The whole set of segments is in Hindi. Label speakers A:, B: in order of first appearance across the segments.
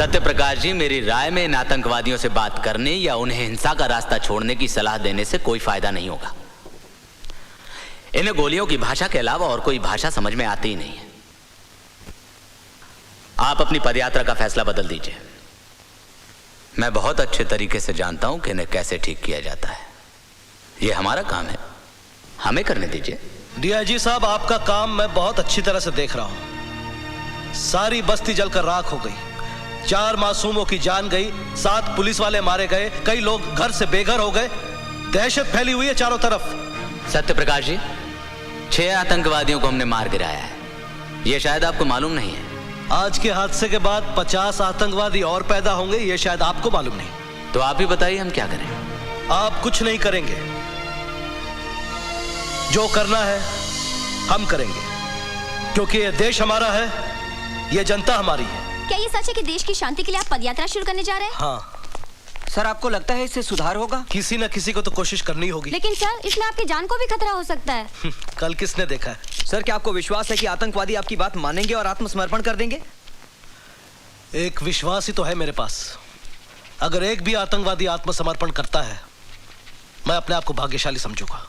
A: सत्य प्रकाश जी, मेरी राय में इन आतंकवादियों से बात करने या उन्हें हिंसा का रास्ता छोड़ने की सलाह देने से कोई फायदा नहीं होगा। इन्हें गोलियों की भाषा के अलावा और कोई भाषा समझ में आती ही नहीं है। आप अपनी पदयात्रा का फैसला बदल दीजिए। मैं बहुत अच्छे तरीके से जानता हूं कि इन्हें कैसे ठीक किया जाता है। यह हमारा काम है, हमें करने दीजिए।
B: डीआईजी साहब, आपका काम मैं बहुत अच्छी तरह से देख रहा हूं। सारी बस्ती जलकर राख हो गई, 4 मासूमों की जान गई, 7 पुलिस वाले मारे गए, कई लोग घर से बेघर हो गए, दहशत फैली हुई है चारों तरफ।
A: सत्य प्रकाश जी, 6 आतंकवादियों को हमने मार गिराया है, यह शायद आपको मालूम नहीं है।
B: आज के हादसे के बाद 50 आतंकवादी और पैदा होंगे, यह शायद आपको मालूम नहीं।
A: तो आप ही बताइए, हम क्या करें?
B: आप कुछ नहीं करेंगे, जो करना है हम करेंगे, क्योंकि यह देश हमारा है, यह जनता हमारी है।
C: क्या ये सच है कि देश की शांति के लिए आप पदयात्रा शुरू करने जा रहे हैं?
B: हाँ।
D: सर, आपको लगता है इससे सुधार होगा?
B: किसी न किसी को तो कोशिश करनी होगी।
C: लेकिन सर, इसमें आपकी जान को भी खतरा हो सकता है।
B: कल किसने देखा है?
D: सर, क्या आपको विश्वास है कि आतंकवादी आपकी बात मानेंगे और आत्मसमर्पण कर देंगे?
B: एक विश्वास ही तो है मेरे पास। अगर एक भी आतंकवादी आत्मसमर्पण करता है, मैं अपने आप को भाग्यशाली समझूंगा।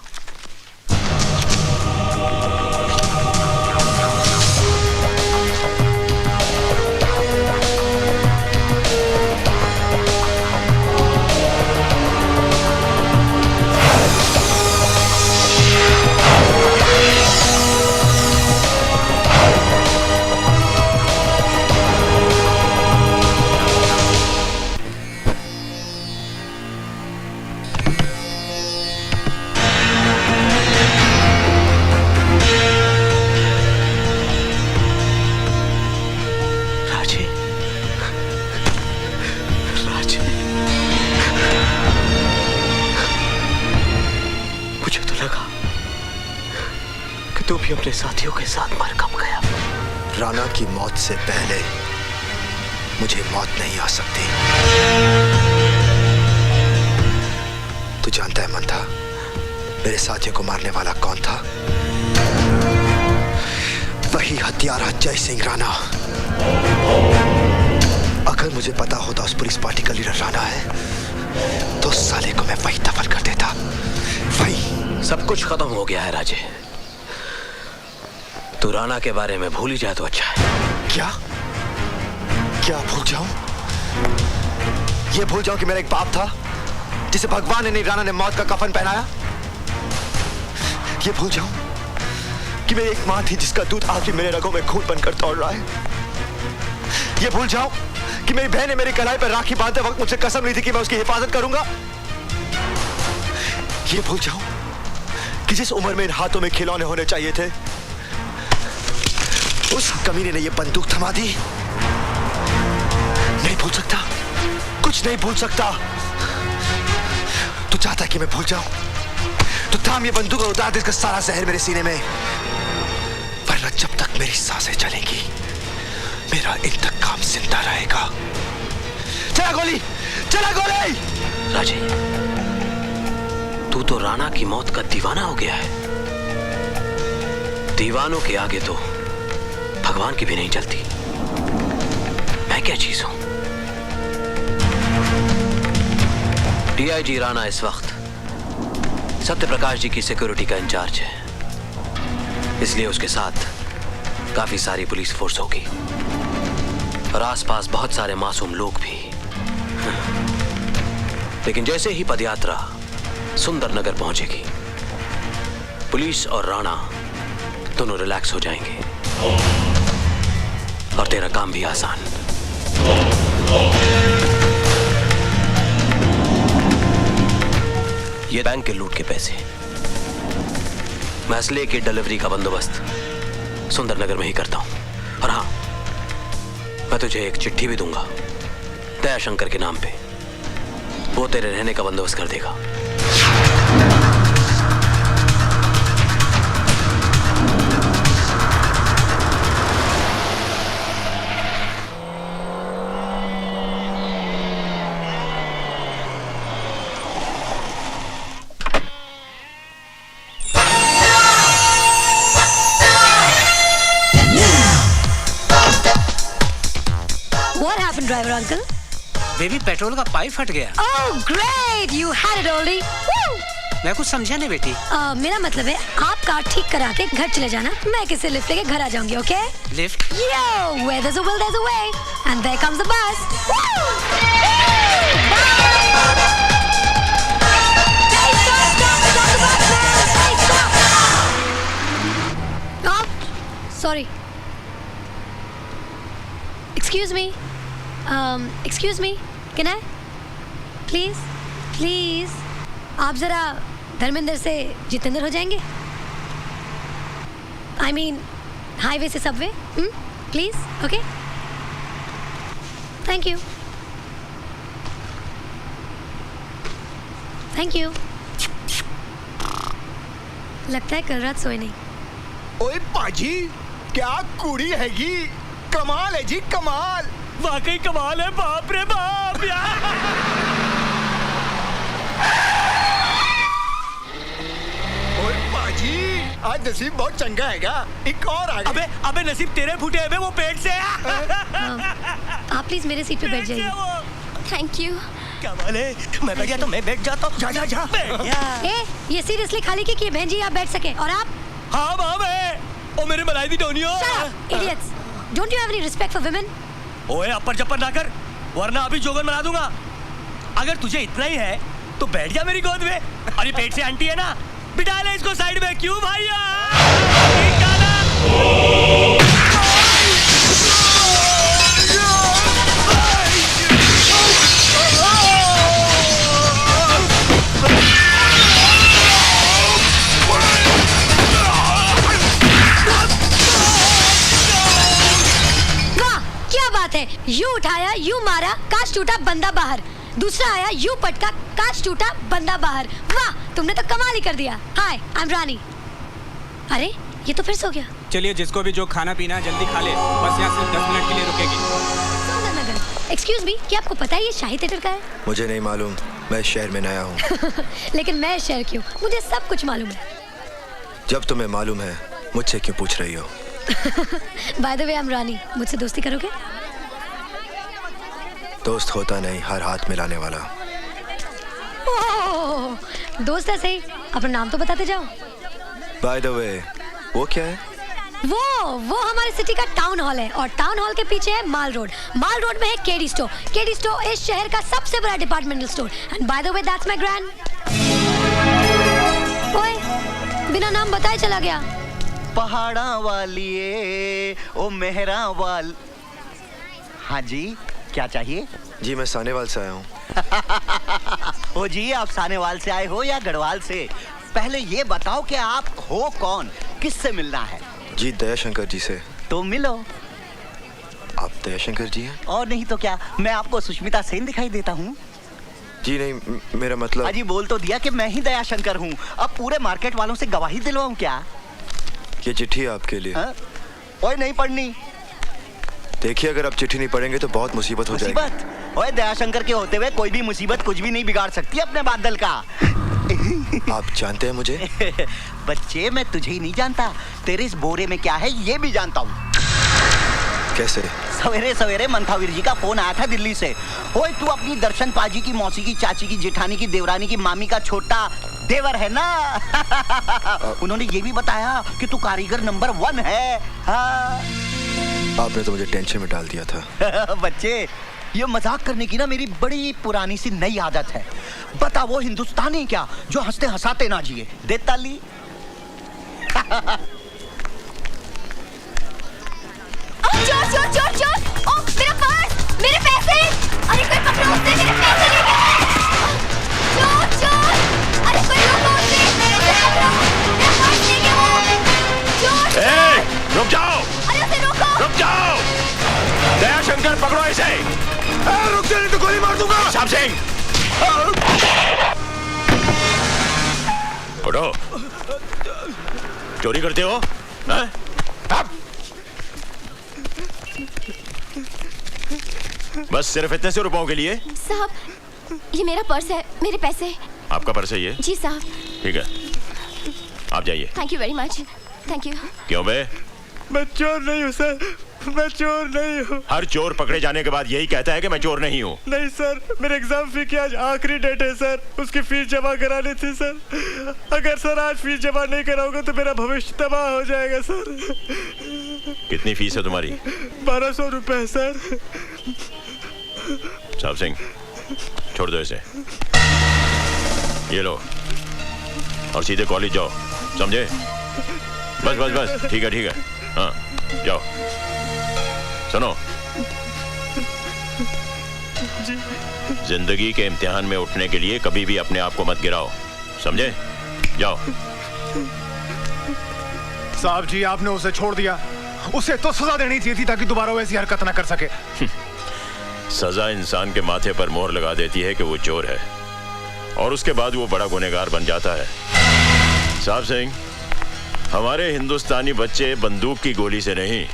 E: तू भी अपने साथियों के साथ मर कब गया?
F: राणा की मौत से पहले मुझे मौत नहीं आ सकती। तू जानता है मंथा, मेरे साथियों को मारने वाला कौन था? वही हत्यारा जय सिंह राणा। अगर मुझे पता होता उस पुलिस पार्टी का लीडर राणा है, तो साले को मैं वही दफन कर देता। वही।
E: सब कुछ खत्म हो गया है राजे। तू राणा के बारे में भूल ही जाए तो अच्छा है।
F: क्या क्या भूल जाऊं? ये भूल जाऊं कि मेरा एक बाप था जिसे भगवान ने नहीं, राणा ने मौत का कफन पहनाया? ये भूल जाऊं कि मेरी एक मां थी जिसका दूध आज भी मेरे रगों में खून बनकर दौड़ रहा है? ये भूल जाऊं कि मेरी बहन ने मेरी कलाई पर राखी बांधते वक्त मुझसे कसम ली थी कि मैं उसकी हिफाजत करूंगा? ये भूल जाऊं कि जिस उम्र में इन हाथों में खिलौने होने चाहिए थे, उस कमीने ने ये बंदूक थमा दी? नहीं भूल सकता, कुछ नहीं भूल सकता। तू चाहता है कि मैं भूल जाऊं? तो थाम ये बंदूक और उतार दे इसका सारा जहर मेरे सीने में, वरना जब तक मेरी सांसें चलेंगी मेरा इंतकाम जिंदा रहेगा। चला गोली, चला गोली!
E: राजे, तू तो राणा की मौत का दीवाना हो गया है। दीवानों के आगे तो भगवान की भी नहीं चलती। मैं क्या चीज हूं? डीआईजी राणा इस वक्त सत्य प्रकाश जी की सिक्योरिटी का इंचार्ज है, इसलिए उसके साथ काफी सारी पुलिस फोर्स होगी और आसपास बहुत सारे मासूम लोग भी। लेकिन जैसे ही पदयात्रा सुंदर नगर पहुंचेगी, पुलिस और राणा दोनों रिलैक्स हो जाएंगे और तेरा काम भी आसान। ये बैंक के लूट के पैसे, मैं असले की डिलीवरी का बंदोबस्त सुंदरनगर में ही करता हूं। और हाँ, मैं तुझे एक चिट्ठी भी दूंगा दयाशंकर के नाम पे, वो तेरे रहने का बंदोबस्त कर देगा।
G: Driver uncle?
H: बेबी पेट्रोल का पाइप फट गया।
G: Oh great, you had it already. Woo!
H: मैं कुछ समझा नहीं बेटी।
G: मेरा मतलब है आप कार ठीक करा के घर चले जाना, मैं किसी लिफ्ट लेके घर आ जाऊंगी, okay?
H: Lift?
G: Yo, where there's a will, there's a way, and there comes the bus. Woo! Hey, stop the bus, man! Hey, stop! Oh, sorry. Excuse me, can I? Please. आप जरा धर्मेंद्र से जितेंद्र हो जाएंगे? I mean, हाईवे से Subway? Please, okay? Thank you. लगता है कल रात सोए नहीं।
F: ओए पाजी, क्या कुड़ी है ये? कमाल है जी, कमाल।
B: वाकई कमाल है, बाप रे बाप यार।
F: ओए पाजी, आज नसीब बहुत चंगा हैगा। एक और आ गया।
B: अबे नसीब तेरे फूटे हैं, वो पेट से है।
G: आप प्लीज मेरे सीट पे बैठ जाइए।
C: Thank you.
B: कमाल है, मैं बैठ गया तो मैं बैठ जाता हूँ। जा।
G: ये सीरियसली खाली की बहन जी आप बैठ सके और आप?
B: हाँ माँ मैं। ओ मेरे मलाई दी Donyi.
G: Idiots! Don't you have any respect for women?
B: ओए अपर जपर ना कर, वरना अभी जोगन बना दूंगा। अगर तुझे इतना ही है तो बैठ जा मेरी गोद में। अरे पेट से आंटी है ना, बिठा ले इसको साइड में। क्यों भैया?
G: यू उठाया, यू मारा, काश टूटा बंदा बाहर। दूसरा आया, यू पटका, काश टूटा बंदा बाहर। वाह, तुमने तो कमाल ही कर दिया। हाय, आई एम रानी। अरे ये तो फिर सो गया।
H: चलिए, जिसको भी जो खाना पीना जल्दी खा ले, बस यहाँ सिर्फ 10 मिनट के लिए रुकेगी।
G: सुंदरनगर, एक्सक्यूज मी, क्या आपको पता है ये शाही थिएटर का है?
F: मुझे नहीं मालूम, मैं शहर में नया हूँ।
G: लेकिन मैं शहर क्यों, मुझे सब कुछ मालूम है।
F: जब तुम्हें मालूम है, मुझसे क्यों पूछ रही हो?
G: By the way, I am Rani. मुझसे दोस्ती करोगे?
F: दोस्त होता नहीं, हर हाथ मिलाने वाला।
G: ओह, दोस्त है सही, अपना नाम तो बताते जाओ।
F: बाय द वे, वो क्या है?
G: वो हमारे सिटी का टाउन हॉल है और टाउन हॉल के पीछे है माल रोड। माल रोड में है केडी स्टोर। केडी स्टोर इस शहर का सबसे बड़ा departmental store. And bye the way, that's my grand. ओए, बिना नाम बताए चला गया।
I: पहाड़ा वालिए ओ मेहरा वाल। हाँ जी, क्या चाहिए?
F: जी मैं सानेवाल से आया हूँ।
I: ओ जी, आप सानेवाल से आए हो या गढ़वाल से? पहले ये बताओ कि आप हो कौन, किससे मिलना है?
F: जी दयाशंकर जी से।
I: तो मिलो।
F: आप दयाशंकर जी हैं?
I: और नहीं तो क्या, मैं आपको सुष्मिता सेन दिखाई देता हूँ?
F: जी नहीं, मेरा मतलब।
I: अजी बोल तो दिया कि मैं ही दयाशंकर हूँ। अब पूरे मार्केट वालों से गवाही दिलवाऊँ क्या?
F: ये चिट्ठी है आपके लिए।
I: ओए नहीं पढ़नी।
F: देखिए, अगर आप चिट्ठी नहीं पढ़ेंगे तो बहुत मुसीबत हो जाएगी।
I: मुसीबत? ओए दयाशंकर के होते हुए कोई भी मुसीबत कुछ भी नहीं बिगाड़ सकती अपने बादल का।
F: आप जानते हैं मुझे?
I: बच्चे, मैं तुझे ही नहीं जानता, तेरे इस बोरे में क्या है ये भी जानता हूँ।
F: कैसे?
I: सवेरे सवेरे मंथावीर जी का फोन आया था दिल्ली से। ओए तू अपनी दर्शन पाजी की मौसी की चाची की जेठानी की देवरानी की मामी का छोटा देवर है ना? उन्होंने ये भी बताया कि तू कारीगर नंबर 1 है। हाँ।
F: आपने तो मुझे टेंशन में डाल दिया था।
I: बच्चे, ये मजाक करने की ना मेरी बड़ी पुरानी सी नई आदत है। बता, वो हिंदुस्तानी क्या जो हंसते हंसाते ना जिए? दे ताली।
C: चोर! ओ, मेरा पर्स, मेरे पैसे! अरे कोई पकड़ो उसे, मेरे पैसे ले गए! चोर! अरे कोई रोको उसे, मेरे पकड़ो, मेरा पर्स ले गया वो! चोर!
J: रुक जाओ!
C: अरे उसे रोको!
J: रुक जाओ! दयाशंकर, पकड़ो इसे!
F: रुक जा, नहीं तो गोली मार दूंगा।
J: साहब सिंह, उठो। चोरी करते हो? बस सिर्फ इतने से रुपयों के लिए?
C: साहब, ये मेरा पर्स है, मेरे पैसे।
J: आपका पर्स है ये?
C: जी साहब।
J: ठीक है, आप जाइए।
C: Thank you very much. Thank you.
J: क्यों बे?
F: मैं चोर नहीं हूँ सर,
H: मैं चोर नहीं हूँ।
J: हर चोर पकड़े जाने के बाद यही कहता है कि मैं चोर नहीं हूँ।
H: नहीं सर, मेरे एग्जाम फी की आज आखिरी डेट है सर, उसकी फीस जमा करानी थी सर। अगर सर आज फीस जमा नहीं कराऊंगा तो मेरा भविष्य तबाह हो जाएगा सर।
J: कितनी फीस है तुम्हारी?
H: 1200 रुपए सर।
J: साहब सिंह, छोड़ दो इसे। ये लो और सीधे कॉलेज जाओ, समझे? बस बस बस, ठीक है। हाँ, जाओ। सुनो, जिंदगी के इम्तिहान में उठने के लिए कभी भी अपने आप को मत गिराओ, समझे? जाओ।
F: साहब जी, आपने उसे छोड़ दिया। उसे तो सजा देनी चाहिए थी ताकि दोबारा वैसी हरकत ना कर सके।
J: सजा इंसान के माथे पर मोहर लगा देती है कि वो चोर है, और उसके बाद वो बड़ा गुनहगार बन जाता है। साहब सिंह, हमारे हिंदुस्तानी बच्चे बंदूक की गोली से नहीं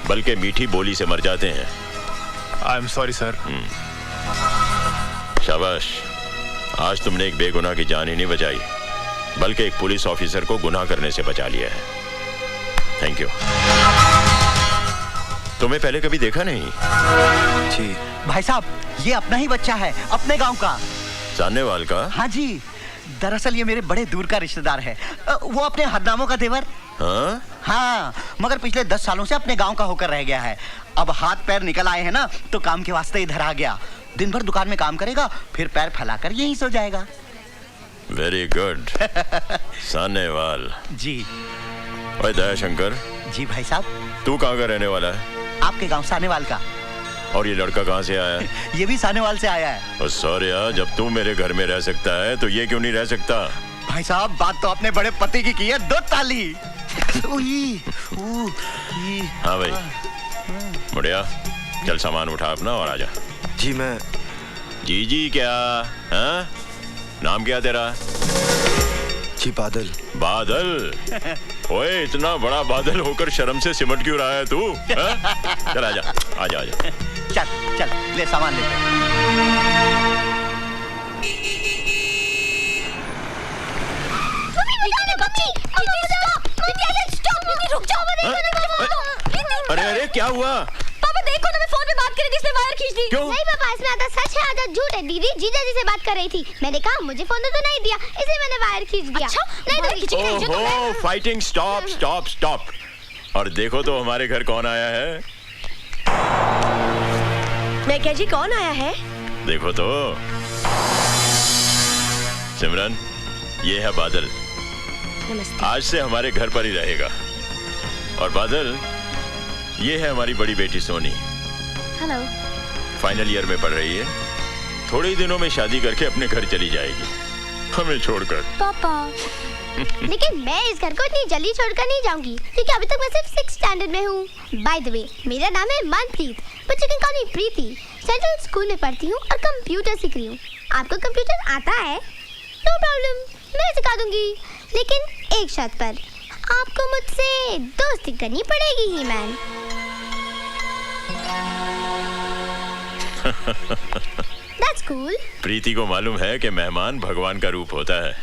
J: बल्कि मीठी बोली से मर जाते हैं।
F: I am sorry sir.
J: शाबाश, आज तुमने एक बेगुनाह की जान ही नहीं बचाई बल्कि एक पुलिस ऑफिसर को गुनाह करने से बचा लिया है। Thank you. तुम्हें पहले कभी देखा नहीं?
F: जी
I: भाई साहब, ये अपना ही बच्चा है, अपने गांव का।
J: सानेवाल का?
I: हाँ जी, दरअसल ये मेरे बड़े दूर का रिश्तेदार है। वो अपने हरनामों का देवर।
J: हाँ?
I: हाँ, मगर पिछले 10 सालों से अपने गांव का होकर रह गया है। अब हाथ पैर निकल आए हैं ना, तो काम के वास्ते इधर आ गया। दिन भर दुकान में काम करेगा, फिर पैर फैलाकर यहीं सो जाएगा।
J: Very good. सानेवाल
I: जी।
J: ओए दयाशंकर।
I: जी भाई साहब।
J: तू कहाँ का रहने वाला है?
I: आपके गांव सानेवाल का।
J: और ये लड़का कहाँ से आया है?
I: ये भी सानेवाल से आया है।
J: और सॉरी, जब तू मेरे घर में रह सकता है तो ये क्यों नहीं रह सकता?
I: भाई साहब, बात तो अपने बड़े पति की है। 2 ताली।
J: हाँ भाई, मुड़िया चल सामान उठा अपना और आजा।
F: जी मैं।
J: जी क्या? हाँ? नाम क्या तेरा?
F: जी बादल।
J: बादल? ओए, इतना बड़ा बादल होकर शर्म से सिमट क्यों रहा है तू? हाँ? चल आजा।
I: चल ले सामान ले।
J: अरे क्या हुआ?
C: पापा देखो ना, मैं फोन पे बात कर रही थी, इसने वायर खींच दी।
J: क्यों?
C: नहीं पापा, इसमें आधा सच है आधा झूठ है। दीदी जीजा जी से बात कर रही थी, मैंने कहा मुझे फोन तो नहीं दिया, इसलिए मैंने वायर खींच दिया। अच्छा? नहीं तो
J: ओहो, फाइटिंग स्टॉप। और देखो तो हमारे घर कौन आया है?
G: मैं क्या जी, कौन आया है?
J: देखो तो। सिमरन, ये है बादल।
G: नमस्ते।
J: आज से हमारे घर पर ही रहेगा। और बादल, ये है हमारी बड़ी बेटी सोनी।
C: हेलो।
J: फाइनल ईयर में पढ़ रही है। थोड़े ही दिनों में शादी करके अपने घर चली जाएगी, हमें छोड़कर।
C: पापा लेकिन मैं इस घर को इतनी जल्दी छोड़कर नहीं जाऊंगी, क्योंकि अभी तक मैं सिर्फ 6th स्टैंडर्ड में हूँ। बाय द वे, मेरा नाम है Manpreet, but you can call me Preeti. Central school में पढ़ती हूँ और कंप्यूटर सीख रही हूँ। आपको कंप्यूटर आता है? नो प्रॉब्लम, मैं सिखा दूंगी, लेकिन एक शर्त पर। आपको मुझसे दोस्ती करनी पड़ेगी ही मैन। That's cool.
J: प्रीति को मालूम है कि मेहमान भगवान का रूप होता है।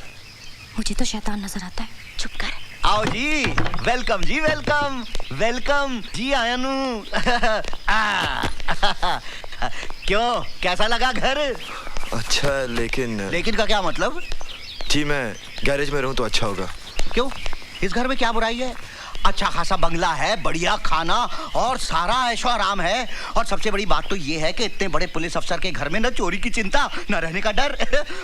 G: मुझे तो शैतान नजर आता है। चुप कर।
I: आओ जी, वेलकम जी, वेलकम जी आयानू। क्यों, कैसा लगा घर?
F: अच्छा, लेकिन
I: का क्या मतलब?
F: जी मैं गैरेज में रहूं तो अच्छा होगा।
I: क्यों, इस घर में क्या बुराई है? अच्छा खासा बंगला है, बढ़िया खाना और सारा ऐशो आराम है। और सबसे बड़ी बात तो ये है कि इतने बड़े पुलिस अफसर के घर में न चोरी की चिंता, न रहने का डर।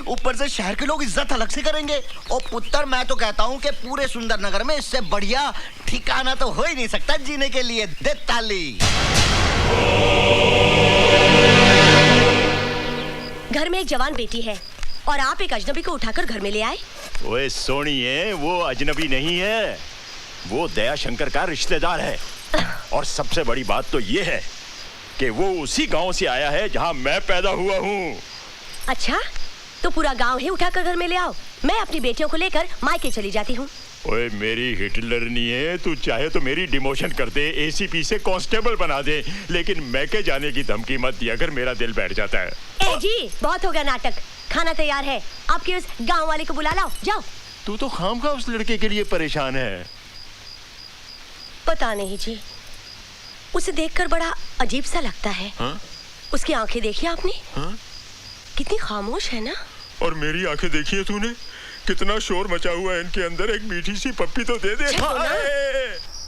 I: ऊपर से शहर के लोग इज्जत अलग से करेंगे। ओ पुत्र, मैं तो कहता हूँ कि पूरे सुंदर नगर में इससे बढ़िया ठिकाना तो हो ही नहीं सकता जीने के लिए। दे ताली।
G: घर में एक जवान बेटी है और आप एक अजनबी को उठाकर घर में ले आए।
J: ओए सोनिए, वो अजनबी नहीं है, वो दयाशंकर का रिश्तेदार है। और सबसे बड़ी बात तो ये है कि वो उसी गांव से आया है जहां मैं पैदा हुआ हूँ।
G: अच्छा, तो पूरा गांव ही उठाकर घर में ले आओ। मैं अपनी बेटियों को लेकर मायके चली जाती हूँ।
J: ओए मेरी हिटलर नहीं है, तू चाहे तो मेरी डिमोशन कर दे, एसीपी से कांस्टेबल बना दे, लेकिन मैके जाने की धमकी मत दिया अगर मेरा दिल बैठ जाता है।
G: ए जी, बहुत हो गया नाटक। खाना तैयार है, आपके उस गांव वाले को बुला लाओ, जाओ।
J: तू तो खामखा उस लड़के के लिए परेशान है।
G: पता नहीं जी,
K: उसे देखकर बड़ा अजीब सा लगता है।
J: हाँ?
K: उसकी आंखें देखी आपने?
J: हाँ?
K: कितनी खामोश है ना।
J: और मेरी आंखें देखी है तूने? कितना शोर मचा हुआ है इनके अंदर। एक मीठी सी पप्पी तो दे दे।
K: छोड़ो ना।